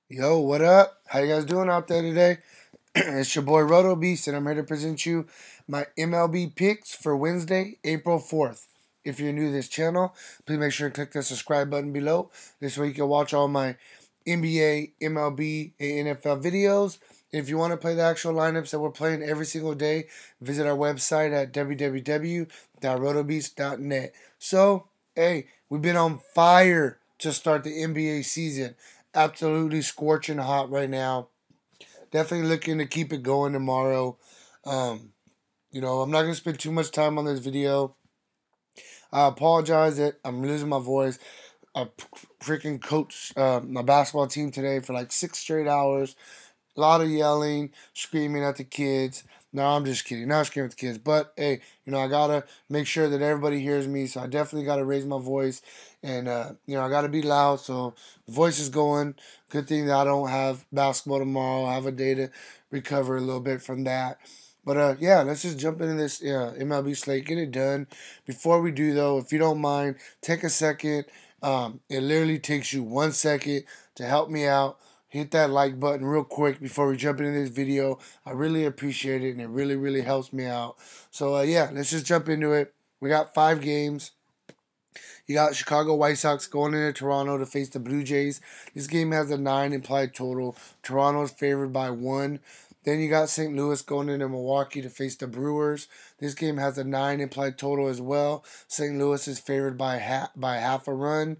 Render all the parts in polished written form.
Yo, what up? How you guys doing out there today? It's your boy Roto Beast, and I'm here to present you my MLB picks for Wednesday, April 4th. If you're new to this channel, please make sure to click the subscribe button below. This way you can watch all my NBA, MLB, and NFL videos. If you want to play the actual lineups that we're playing every single day, visit our website at www.rotobeast.net. So, hey, we've been on fire to start the NBA season. Absolutely scorching hot right now. Definitely looking to keep it going tomorrow. Um, I'm not gonna spend too much time on this video. I apologize that I'm losing my voice. I freaking coached my basketball team today for like 6 straight hours. A lot of yelling, screaming at the kids. No, I'm just kidding. Not screaming at the kids. But hey, I gotta make sure that everybody hears me. So I definitely gotta raise my voice, and I gotta be loud. So the voice is going. Good thing that I don't have basketball tomorrow. I have a day to recover a little bit from that. But yeah, let's just jump into this MLB slate, get it done. Before we do though, if you don't mind, take a second. It literally takes you 1 second to help me out. Hit that like button real quick before we jump into this video. I really appreciate it, and it really, really helps me out. So yeah, let's just jump into it. We got 5 games. You got Chicago White Sox going into Toronto to face the Blue Jays. This game has a 9 implied total. Toronto's favored by 1. Then you got St. Louis going into Milwaukee to face the Brewers. This game has a 9 implied total as well. St. Louis is favored by half a run.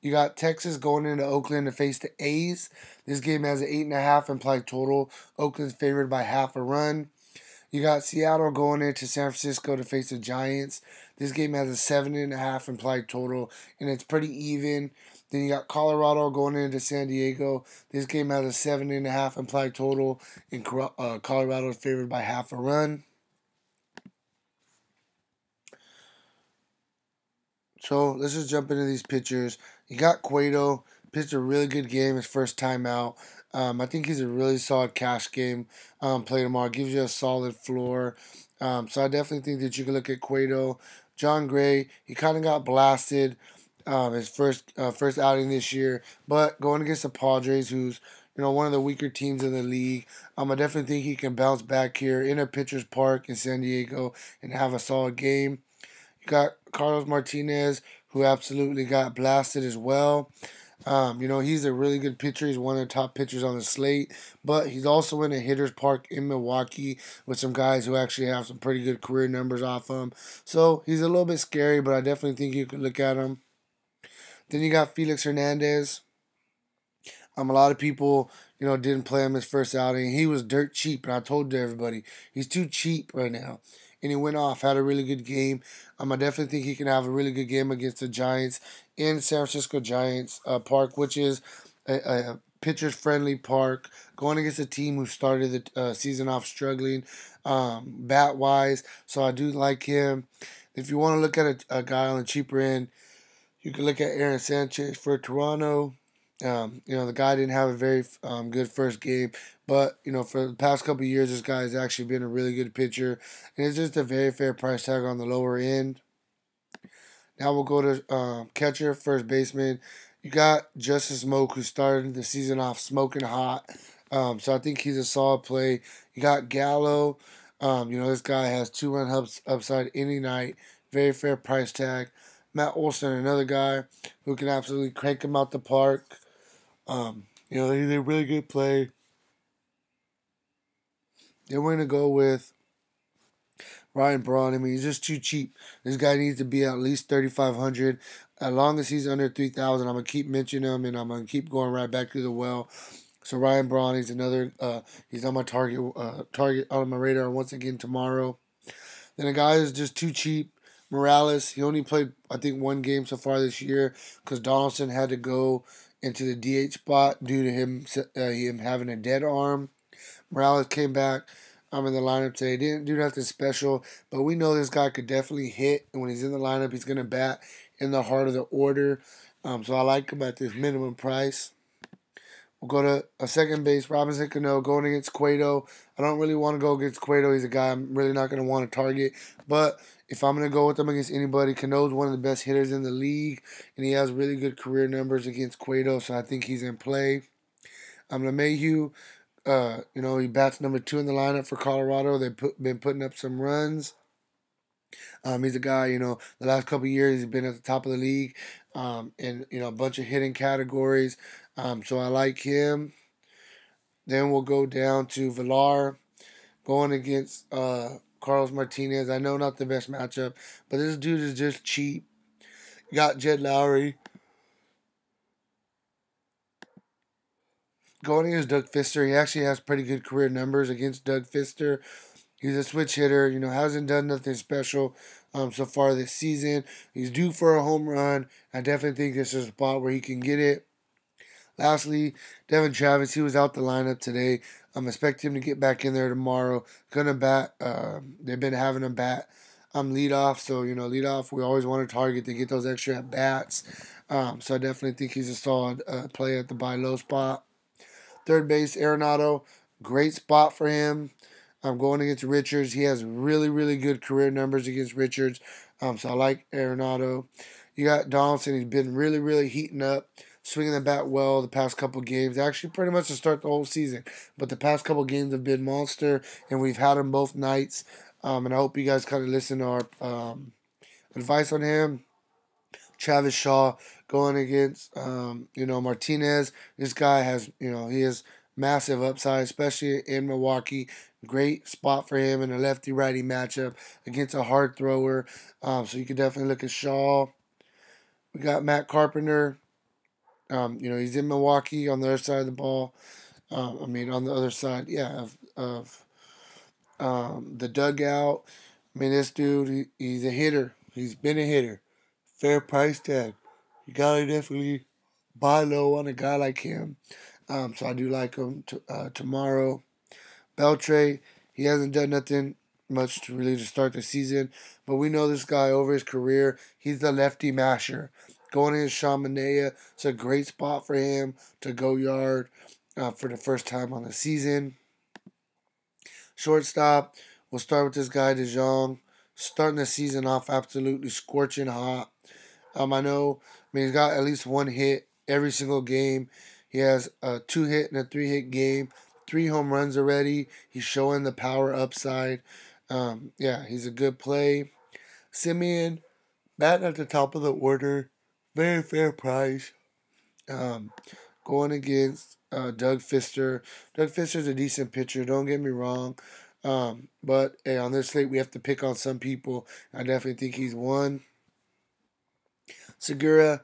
You got Texas going into Oakland to face the A's. This game has an 8.5 implied total. Oakland's favored by half a run. You got Seattle going into San Francisco to face the Giants. This game has a 7.5 implied total, and it's pretty even. Then you got Colorado going into San Diego. This game has a 7.5 implied total, and Colorado is favored by half a run. So let's just jump into these pitchers. You got Cueto, pitched a really good game his first time out. I think he's a really solid cash game play tomorrow. Gives you a solid floor. So I definitely think that you can look at Cueto. John Gray, he kind of got blasted his first outing this year, but going against the Padres, who's one of the weaker teams in the league, I definitely think he can bounce back here in a pitcher's park in San Diego and have a solid game. You got Carlos Martinez, who absolutely got blasted as well. He's a really good pitcher. He's one of the top pitchers on the slate, but he's also in a hitter's park in Milwaukee with some guys who actually have some pretty good career numbers off him. So he's a little bit scary, but I definitely think you could look at him. Then you got Felix Hernandez. A lot of people, didn't play him his first outing. He was dirt cheap, and I told everybody he's too cheap right now. And he went off, had a really good game. I definitely think he can have a really good game against the Giants in San Francisco Giants Park, which is a pitchers friendly park, going against a team who started the season off struggling bat wise. So I do like him. If you want to look at a guy on the cheaper end, you can look at Aaron Sanchez for Toronto. The guy didn't have a very good first game, but for the past couple of years, this guy has actually been a really good pitcher, and it's just a very fair price tag on the lower end. Now we'll go to catcher, first baseman. You got Justice Smoke, who started the season off smoking hot, so I think he's a solid play. You got Gallo. This guy has 2 run upside any night. Very fair price tag. Matt Olson, another guy who can absolutely crank him out the park. He's a really good play. Then we're gonna go with Ryan Braun. He's just too cheap. This guy needs to be at least 3,500. As long as he's under 3,000, I'm gonna keep mentioning him, and I'm gonna keep going right back to the well. So Ryan Braun, he's another. He's on my target on my radar once again tomorrow. Then a guy who's just too cheap. Morales, he only played, I think, 1 game so far this year because Donaldson had to go into the DH spot due to him having a dead arm. Morales came back. I'm in the lineup today. Didn't do nothing special, but we know this guy could definitely hit. And when he's in the lineup, he's going to bat in the heart of the order. So I like him at this minimum price. We'll go to a second base, Robinson Cano going against Cueto. I don't really want to go against Cueto. He's a guy I'm really not going to want to target. But if I'm going to go with him against anybody, Cano's one of the best hitters in the league, and he has really good career numbers against Cueto, so I think he's in play. LeMahieu, he bats number 2 in the lineup for Colorado. They've been putting up some runs. He's a guy, the last couple of years he's been at the top of the league, in a bunch of hitting categories. So I like him. Then we'll go down to Villar going against Carlos Martinez. I know not the best matchup, but this dude is just cheap. Got Jed Lowry going against Doug Fister. He actually has pretty good career numbers against Doug Fister. He's a switch hitter, hasn't done nothing special so far this season. He's due for a home run. I definitely think this is a spot where he can get it. Lastly, Devin Travis, he was out the lineup today. I'm expecting him to get back in there tomorrow. Gonna bat. They've been having him bat lead off. So, lead off, we always want to target to get those extra at bats. So I definitely think he's a solid play at the buy low spot. Third base, Arenado, great spot for him. Going against Richards. He has really, really good career numbers against Richards. So I like Arenado. You got Donaldson. He's been really, really heating up, swinging the bat well the past couple games. Actually, pretty much to start the whole season. But the past couple games have been monster, and we've had him both nights. And I hope you guys kind of listen to our advice on him. Travis Shaw going against, Martinez. This guy has, he has massive upside, especially in Milwaukee. Great spot for him in a lefty-righty matchup against a hard thrower. So you could definitely look at Shaw. We got Matt Carpenter. He's in Milwaukee on the other side of the ball. On the other side, of the dugout. This dude, he's a hitter. He's been a hitter. Fair price tag. You gotta definitely buy low on a guy like him. So I do like him tomorrow. Beltre, he hasn't done nothing much to start the season, but we know this guy over his career. He's the lefty masher. Going in Shamanea, it's a great spot for him to go yard for the first time on the season. Shortstop, we'll start with this guy, DeJong. Starting the season off absolutely scorching hot. He's got at least one hit every single game. He has a 2-hit and a 3-hit game, 3 home runs already. He's showing the power upside. He's a good play. Simeon, batting at the top of the order, very fair price. Going against Doug Fister. Doug Fister's a decent pitcher, don't get me wrong. But hey, on this slate, we have to pick on some people. I definitely think he's one. Segura,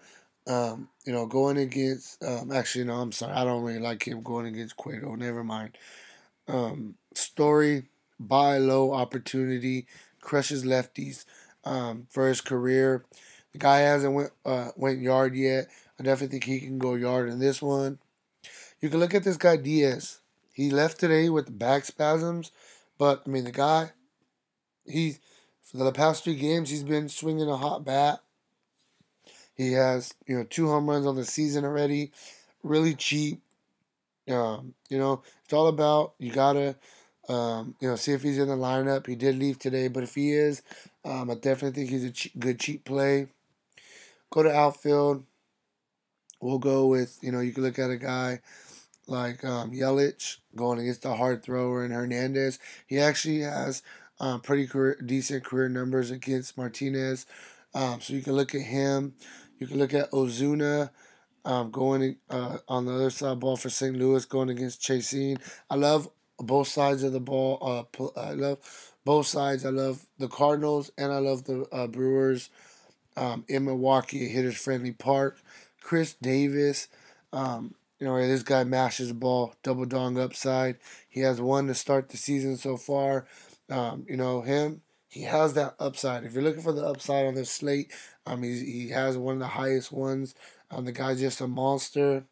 going against. Actually, no, I'm sorry. I don't really like him going against Cueto. Never mind. Story, buy low opportunity, crushes lefties for his career. The guy hasn't went yard yet. I definitely think he can go yard in this one. You can look at this guy Diaz. He left today with back spasms, but the guy, he for the past 3 games he's been swinging a hot bat. He has 2 home runs on the season already. Really cheap. It's all about you gotta see if he's in the lineup. He did leave today, but if he is, I definitely think he's a good cheap play. Go to outfield. We'll go with you can look at a guy like Yelich going against a hard thrower and Hernandez. He actually has pretty decent career numbers against Martinez. So you can look at him. You can look at Ozuna going on the other side of the ball for St. Louis going against Chaseen. I love both sides of the ball. I love both sides. I love the Cardinals and I love the Brewers in Milwaukee, a hitters friendly park. Chris Davis, this guy mashes the ball, double dong upside. He has one to start the season so far. He has that upside. If you're looking for the upside on this slate, he has one of the highest ones. The guy's just a monster.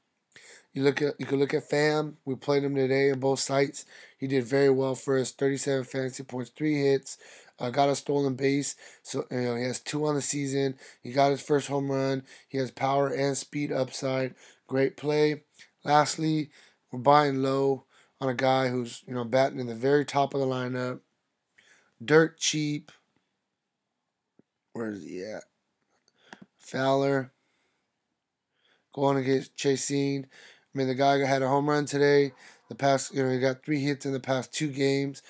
You can look at Fam. We played him today on both sites. He did very well for us. 37 fantasy points, 3 hits. Got a stolen base. So he has 2 on the season. He got his first home run. He has power and speed upside. Great play. Lastly, we're buying low on a guy who's batting in the very top of the lineup. Dirt cheap. Where is he at? Fowler. Going against Chaseen. I mean, the guy had a home run today. The past, he got 3 hits in the past 2 games.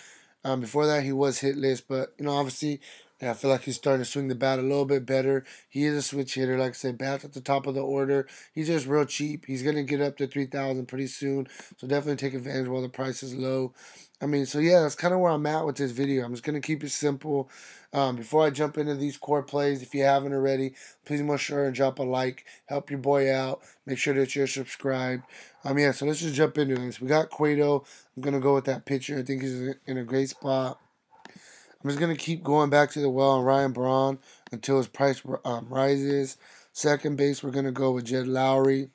Before that, he was hitless, but obviously, yeah, I feel like he's starting to swing the bat a little bit better. He is a switch hitter, like I said, bats at the top of the order. He's just real cheap. He's gonna get up to 3,000 pretty soon, so definitely take advantage while the price is low. I mean, so yeah, that's kind of where I'm at with this video. I'm just gonna keep it simple. Before I jump into these core plays, if you haven't already, please make sure and drop a like. Help your boy out. Make sure that you're subscribed. Yeah, so let's just jump into this. We got Cueto. I'm going to go with that pitcher. I think he's in a great spot. I'm just going to keep going back to the well on Ryan Braun until his price rises. Second base, we're going to go with Jed Lowry.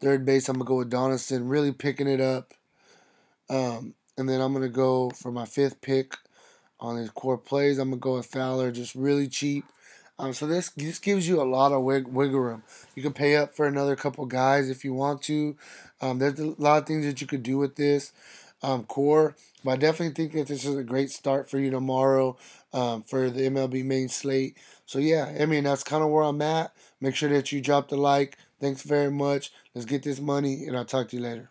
Third base, I'm going to go with Donaldson, really picking it up. And then I'm going to go for my fifth pick on his core plays. I'm going to go with Fowler, just really cheap. So this gives you a lot of wiggle room. You can pay up for another couple guys if you want to. There's a lot of things that you could do with this core. But I definitely think that this is a great start for you tomorrow for the MLB main slate. So yeah, I mean, that's kind of where I'm at. Make sure that you drop the like. Thanks very much. Let's get this money, and I'll talk to you later.